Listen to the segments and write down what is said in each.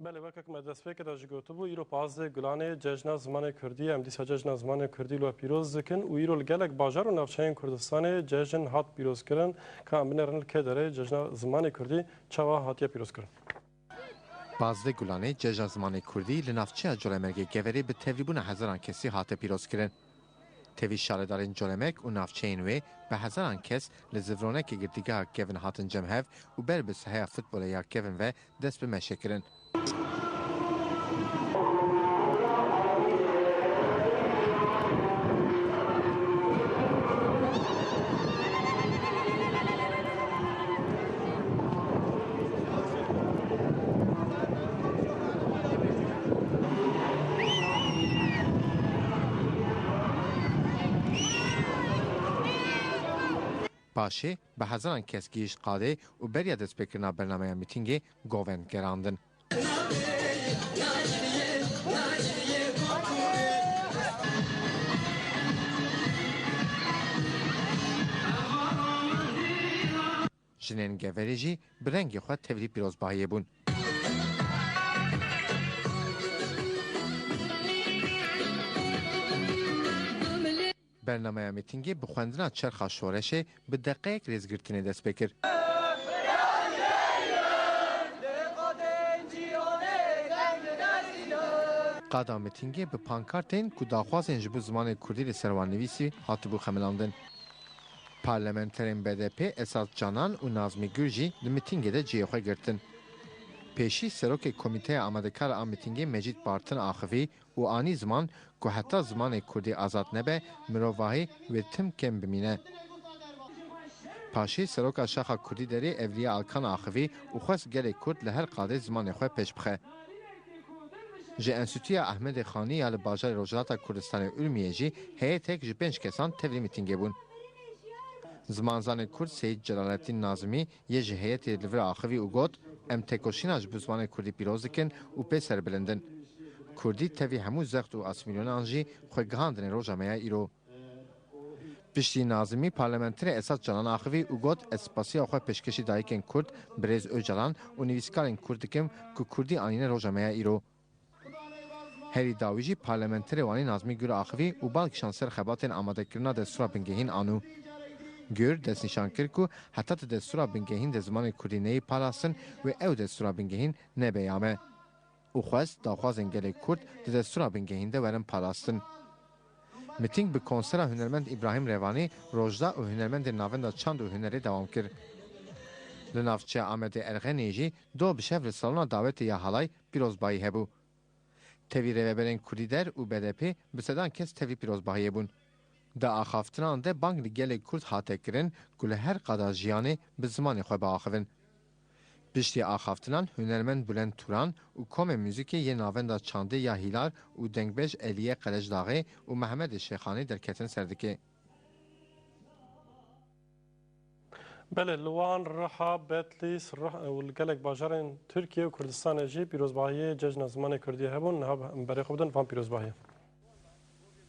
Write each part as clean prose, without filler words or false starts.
بله وقت که مدرسه که داشت گفته بود ایرو پاز گلانه جشن زمان کردی هم دیسا جشن زمان کردی لو پیروز کن و ایرو الگلک بازار و نافچین کردستان جشن هات پیروز کردن که هم بنرن که داره جشن زمان کردی چوا هاتیه پیروز کردن. بازده گلانه جشن زمان کردی لنافچه جلمرگ گوری به تقریبون هزاران کسی هات پیروز کردن. تیوی شاردارین جلمرگ و نافچین وی به هزاران کس لزفرونه که گردیگاه گوین هاتن جمهف و بر به صحیح فوتبال یا گوین و دست به مشه کردن. باشه به هزاران کس گیش قاده و بریا دست بکرنا برنامه میتینگ گوون گراندن. جنین گوری جی برنگی خود تفری پیروز باهی بون. برنامه میتینگی بخواندن چرخ شورشه به دقیق ریزگرتنی دست بکر. قادم میتینگی به پانکارتین که داخواستن جبو زمان کردی سرواننویسی هاتبو خملاندن. پارلمانترین BDP اساس جانان و نازمی گرجی د میتینگ ده جیخواه گرتن. پیشی سروک کمیته آمادکار آن میتینگی مجید بارتن آخوی و آنی زمان که حتی زمان کردی آزاد نبه مروواهی و تم کم بمینه. پاشی سروک شاخ کردی داری اولیا آلکان آخوی و خواست گل کرد لهر قاده زمان خواه پیش بخه. جه انستیتوی احمد خانی یا لباجار روجلات کردستان علمیه جی هیئت یک پنج کسان تبلی میتینگی بون. زمانزان کرد سید جلالالدین ناظمی یه هیئت لور آخوی او گفت ام تکوشیناش به زمان کردی پیروز کن و پی سر بلندن. کردی تاوی همو زخت و اسمیلیون آنجی خواه گهاندن رو جامعه ایرو. پشتی ناظمی پارلمانتر اساس جلال آخوی او گفت اسپاسی آخواه پشکشی دایکن کرد برز او جلال و نویسکارن کردکم که کردی آنین رو جامعه ایرو. هری داویجی پارلمانتر وانی ناظمی گر آخوی و بالکشان سر خباتن آماده کرنا دستورا بنگهین آنو. گور دست نشان کرد که حتی دستورا بنگهین در زمان کردی نی پالاستن و او دستورا بنگهین نبیامه. او خواست داخواستن گل کرد در دستورا بنگهین ده ورن پالاستن. میتینگ به کنسر هنرمند ابراهیم روانی روجدا و هنرمند ناوند چاند و هنری دوام کرد. لنافچه آمد ارغنیجی دو بشهر سالنا دعوت یا حالای پیروزبایی هبو. تیوی روبرین کردی در و BDP به صدان کس تیوی پیروزبایی بون. دا آخافتنان ده بانگ لگل کرد حاته کرن گل هر قدا جیانه به زمان خواه با آخوین. پشتی آخافتنان هنرمند بلند توران و کام موزیک یه ناوندا چانده یا هیلار و دنگبش الیه قلجداغه و محمد شیخانی در کتن سردکه. بله لوان رها بتلیس رها والگلک بازار ترکیه و کردستان جی پیروز باهی جشن زمان کردی هبون نه برای خودن فهم پیروز باهی.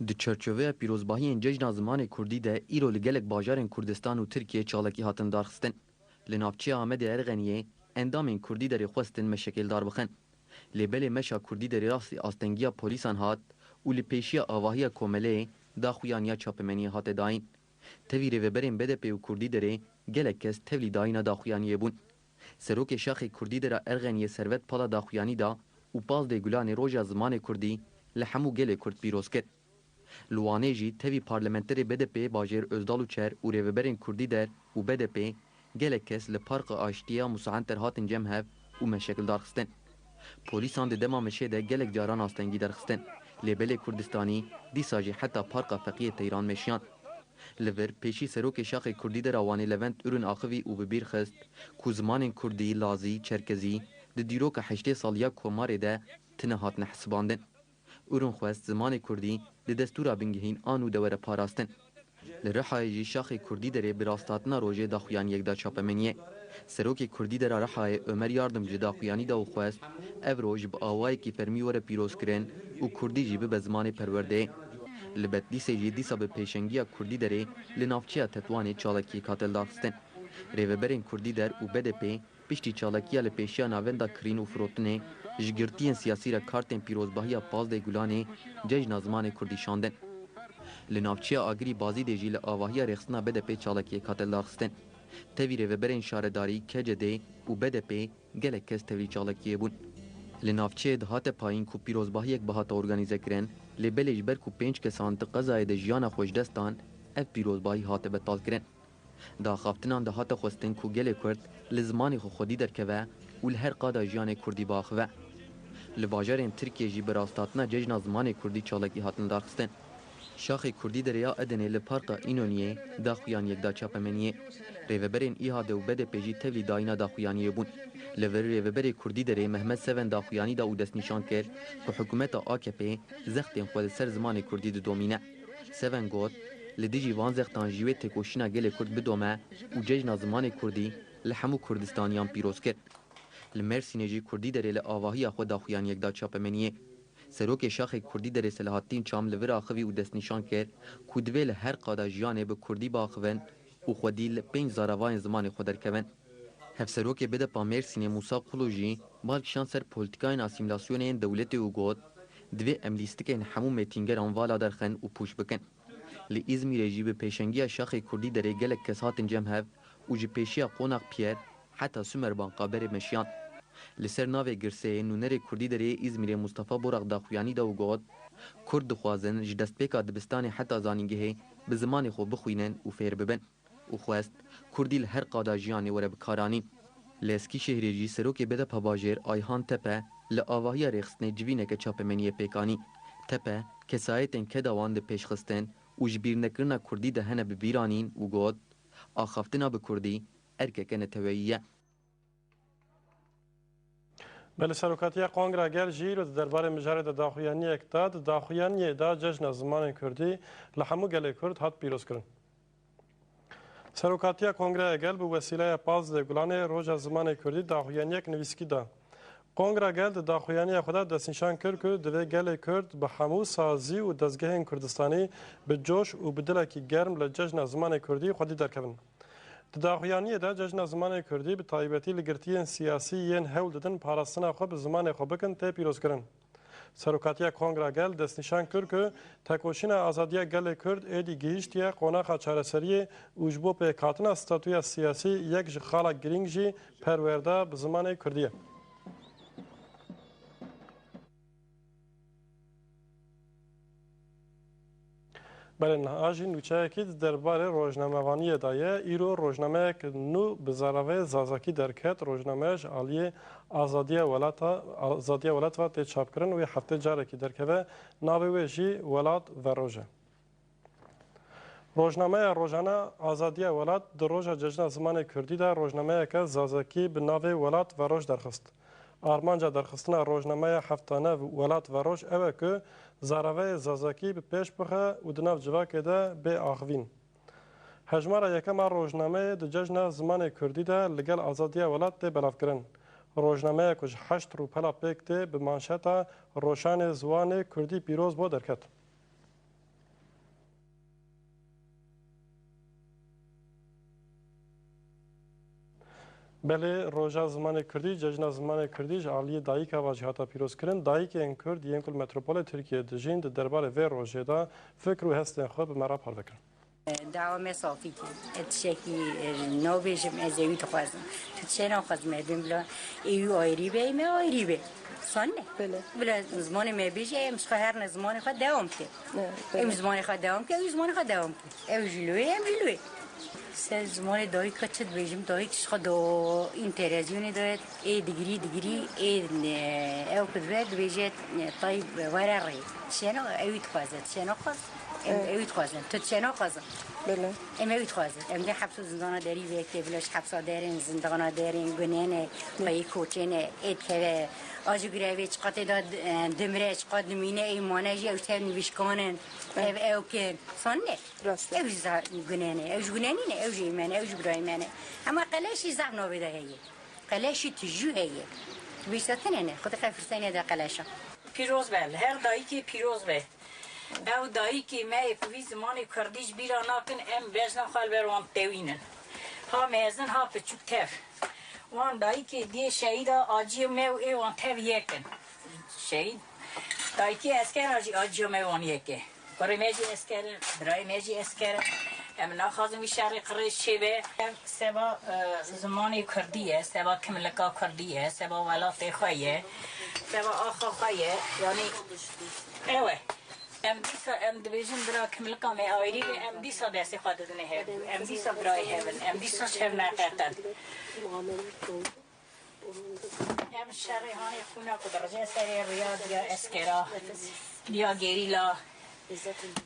د چرچوه پیروزباهی جشن زمان کردی ده ایرو لگلک باجارن کردستان و ترکیه چالکی هاتن دارخستن. لنافچه آمد ارغنیه اندام کردی در خواستن مشکل دار بخن. لبل مشا کردی در راستی آستنگیا پولیسان هات و لپیشی آواهی کومله داخویانیا چاپمنی هات داین. تویره و برین BDP و کردی داره گلک کس تولی داینا داخویانیه بون. سروک شاخ کردی در ارغنیه سروت پالا داخویانی دا و پاز ده گلان روژا زمان کردی لحمو گل کرد پیروز کرد. لوانه جی تیوی پارلمانتری BDP باجر ازدالو چر و ریوبرین کردی در و BDP گلک کس لپارق آشتیا مساعنتر هاتن جمهف و مشکل دارخستن. پولیسان ده دما مشه ده گلک جاران آستنگی درخستن. لیبل کردستانی دیساجی حتی پارق فقیه تیران مشیان. لور پیشی سروک شاخ کردی در آوانی لونت ارون آخوی و ببیر خست که زمان کردی لازی چرکزی ده دیروک 8 سالیا کماره ده تنه هات نحسباندن. ارون خواست زمان کردی ده دستورا بنگهین آنو دوره پاراستن. لرحای جی شاخ کردی داره براستاتنا روژه داخویان یک دا چاپمنیه. سروک کردی داره رحای عمر یاردم جی داخویانی دا و خواست او روژ با آوائی که فرمی وره پیروز کرن و کردی جی به زمان پرورده. لبت دیسه جی دیسا به پیشنگی کردی داره لنافچه تطوان چالکی کاتل دارستن. ریوبرین کردی در و BDP پشتی چالکیه لپیشیا ناوندا کرین و فروتنه جگرتین سیاسی را کارتن پیروزباهی پازده گلانه جشن زمان کردی شاندن. لناوچی آگری بازی دیجی لآواهی رخصنا BDP چالکیه کاتل داخستن. تاوی ریوبرین شارداری کجده و BDP گلک کس تاوی چالکیه بون. لناوچی دهات پایین کو پیروزباهی یک بهات ارگانیزه کرن لبلیج بر کو 5 کسان قضای د جیانا خوش دستان اف پیروزباهی هات بتال کرن. دا خافتنان دهات خوستن کو گل کرد لزمانی خودی درکوه و لهر قادا جیان کردی باخوه. لواجرین ترکیه جی براستاتنا ججنا زمان کردی چالکی هاتن دارخستن. شاخ کردی دریا ادنه لپارقا اینونیه داخویان یک دا چاپمنیه. ریوبرین ایها دو بده پیجی تولی داینا داخویانیه بون. لور ریوبر کردی دره محمد سوین داخویانی دا او دست نشان کرد که حکومت AKP زختین خود سر زمان کردی دو دومینه. سوین گوت لدیجی وان زختان جیوه تکوشینا گل کرد بدومه و ججنا زمان کردی لحمو کردستانیان پیروز کرد. لمرسینجی کردی دره لآواهی خود داخویان یک دا چاپمنیه. سروک شاخ کردی در سلاحاتین چام لور آخوی و دست نشان کرد کودویل هر قادا جیانه به کردی باخوین و خودی 5 زاروان زمان خود درکوین. هف سروک بده پامیر سینه موسا قلوجی بالکشان سر پولیتیکاین اسیمیلاسیون دولت او گود دوی املیستکین همو میتینگر آنوالا درخن و پوش بکن. لی ازمیر جی به پیشنگی شاخ کردی در گلک کساتن جمع هف و جی پیشی قوناق پیر حتی سومر بانقابر مشیان. لسر ناوی گرسه نونر کردی دره ازمیر مصطفی براق داخویانی دا و گود کرد خوازن جدست پیکا دبستان حتی زانینگه به زمان خو بخوینن و فیر ببن و خواست کردی لهر قادا جیانی وره بکارانی. لسکی شهری جی سروک بده پاباجر آیهان تپه لآواهی رخصنه جوینه که چاپمنی پیکانی تپه کسایتن که دوان ده پیش خستن و جبیر نکرنا کردی ده هنه ببیرانین و گود آخافتنا بکردی ارکه نتوییه. بله سروکاتی قانگرا گر جیر درباره مجرد داخویانی اکتاد داخویانی دا جشن زمان کردی لحمو گل کرد هات پیروز کرن. سروکاتی کنگره گل به وسیله پاز گلانه روز زمان کردی داخویانی یک نویسکی دا. کنگره گل داخویانی خدا دست نشان کرد که دوی گل کرد به همو سازی و دستگاه کردستانی به جوش و به دلکی گرم لجشن زمان کردی خودی درکبن. داخویانی دا جشن زمان کردی به تایبەتی لگرتیین سیاسی ین هول دادن پاراستنا خو به زمان خو بکن ته پیروز کرن. سروکاتیا کنگره گل دست نشان کرد که تکوشین آزادی گل کرد ایدی گیشتیه قوناخا چارەسەری اوجبو به کاتنا ستاتوی سیاسی یک جخالا گرینگ جی پرورده به زمان کردیه. بله نهاجی نوچه که درباره روزنامه‌وانی دایه ایرو روزنامه که نو بزاراوه زازاکی درکت روزنامهش عالیه آزادی ولات و تچاپ کردن و هفته جاره که درکه ناوی جی ولات و روزه روزنامه روزانه آزادی ولات در روز جشن زمان کردی در روزنامه که زازاکی به ناوی ولات و روز درخست آرمانجا درخستنا روزنامه هفتانه ولات و روز اوه که زاراوه زازاکی به پیش بخه و دناو جواکه ده به آخوین. هجمارا یکم روزنامه ده جشن زمان کردی ده لگل آزادی ولات ده بلاف کرن. روزنامه کش 8 روپلا پیک ده به مانشتا روشان زوان کردی پیروز با درکت. بله روزا زمان کردی جشن زمان کردی عالی دایک و جهات پیروز کردن دایک این کرد یک کل متروپول ترکیه دژین درباره و روزه دا فکر و هست خود به مرا پار بکن. دعوام صافی اتشکی نوبیشم ازوی تخوازم تشنا خواز مردم بلا ایو آیری به می آیری به سانه بلا زمان می بیشه مش هر زمان خود دوام که ام زمان خود دوام که ام زمان خود دوام که ام جلوی سه زمان دایی کچت بیشم دایی کش خود این تلویزیونی دارد ای دیگری ای او کدوم بیشت طیب ورقی شنو اوی تخوازد شنو خواز اوی تخوازن تو شنو خوازن بله اوی تخوازن ام ده حبس زندان داری وقتی بلش حبس دارین زندان دارین گنینه پای کوچینه ایت که آجوگراویچ قطع داد دمرش قد مینه ایمانجی او تن ویشکانن او که سنه اوج گنینه اوج گنینه اوج ایمانه اوج برایمانه اما قلاشی زعم نابده هیه قلاشی تجو هیه بیشترینه نه خود خفرسینه ده قلاشا پیروز بله هر دایی که پیروز به او دایی که ما کوی زمان کردیش بیرا نکن ام بزن خال بروان توینن ها میزن ها پچوک تف وان دایی که دی شهید آجی میو ایوان تبیه کن شهید دایی که اسکر آجی میوان یکه کاری میجی اسکر برای میجی اسکر ام ناخذ شهر قریش شبه سبا زمانی کردیه سبا کملکا کردیه سبا ولات خویه سبا آخا خویه یعنی ایوه ام دیسا ام دیویژن برای کملکا می آیری ام دیسا دستی خودتونه هست ام دیسا برای هستن ام دیسا شب نکردن ام شهری هانی خونا کدرجه سری ریاض یا اسکرا یا گریلا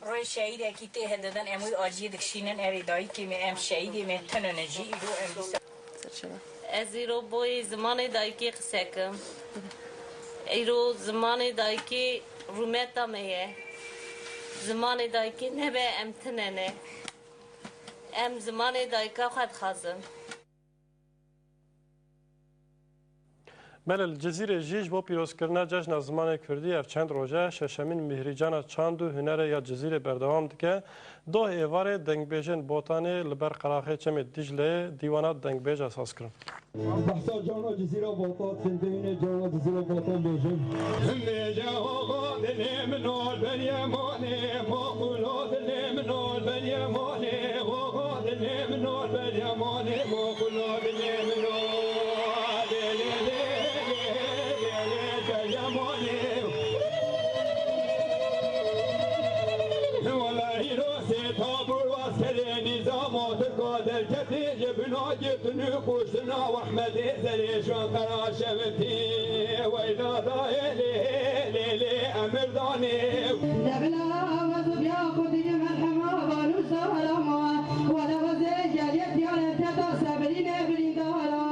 روی شهید اکی ته هددن اموی آجی دکشینن اری دایی که می ام شهیدی می تنونجی ایرو ام دیسا از ایرو بوی زمان دایی که قسکم ایرو زمان دایی که رومتا میه زمان دایی که نبه ام تننه ام زمان دایی که خود خازم بله الجزیره جیش با پیروز کردن جشن زمان کردی اف چند روزه ششمین مهریجان چاند و هنر یا جزیره بردوام دکه دو ایوار دنگبیجن بوتانه لبر قراخه چم دیجله دیوانات دنگبیج اساس کرد. بحثا جانا جزیره بوتات فندین جانا جزیره بوتان بیجن. همیشه آقا دلم نال بریمانه ما قلاد دلم نال بریمانه آقا دلم نال بریمانه ما قلاد دلم نال خوشنا واحمد زريشون قرا شفتي وإذا ضايلي ليلي أمر ضاني لبلا وزب يا خدي مرحمة بانو سلامة ولا وزي جاليت يا لتتا صبرين برين دارا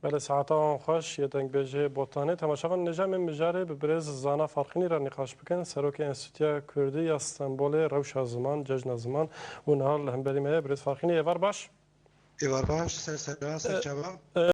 بله ساعتان خوش یه دنگ بیجه بوتانه تماشاوان نجام مجاره به برز زانا فرقینی را نقاش بکن سروک انستیتیا کردی استانبول روش زمان جشن زمان و نهار لهم بریم برز فرقینی ایوار باش ایوار باش سر چما